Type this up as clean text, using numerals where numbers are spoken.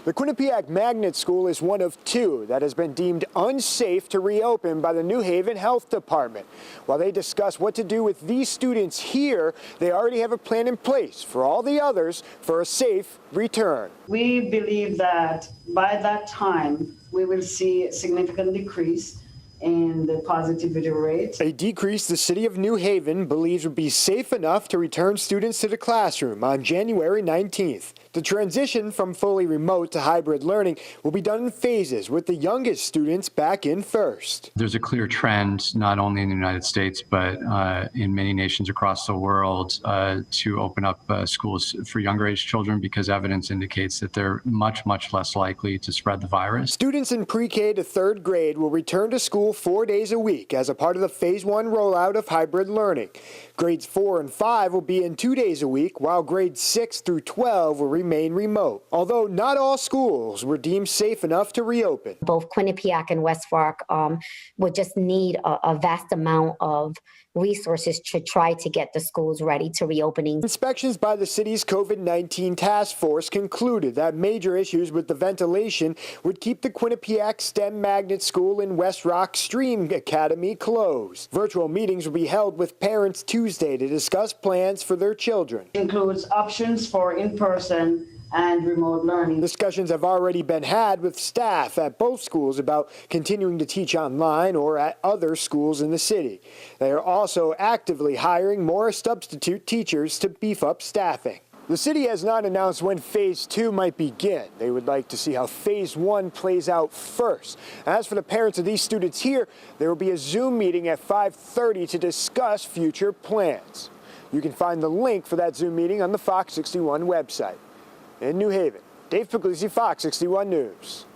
The Quinnipiac Magnet School is one of two that has been deemed unsafe to reopen by the New Haven Health Department. While they discuss what to do with these students here, they already have a plan in place for all the others for a safe return. We believe that by that time, we will see a significant decrease in the positivity rate. A decrease the city of New Haven believes would be safe enough to return students to the classroom on January 19th. The transition from fully remote to hybrid learning will be done in phases, with the youngest students back in first. There's a clear trend, not only in the United States, but in many nations across the world, to open up schools for younger age children because evidence indicates that they're much, much less likely to spread the virus. Students in pre-K to third grade will return to school 4 days a week as a part of the Phase 1 rollout of hybrid learning. Grades 4 and 5 will be in 2 days a week, while grades 6 through 12 will remain remote. Although not all schools were deemed safe enough to reopen. Both Quinnipiac and West Fork would just need a vast amount of resources to try to get the schools ready to reopening. Inspections by the city's COVID-19 task force concluded that major issues with the ventilation would keep the Quinnipiac STEM Magnet School and West Rock Stream Academy closed. Virtual meetings will be held with parents Tuesday to discuss plans for their children. It includes options for in-person and remote learning. Discussions have already been had with staff at both schools about continuing to teach online or at other schools in the city. They are also actively hiring more substitute teachers to beef up staffing. The city has not announced when Phase 2 might begin. They would like to see how Phase 1 plays out first. As for the parents of these students here, there will be a Zoom meeting at 5:30 to discuss future plans. You can find the link for that Zoom meeting on the Fox 61 website. In New Haven, Dave Puglisi, Fox 61 News.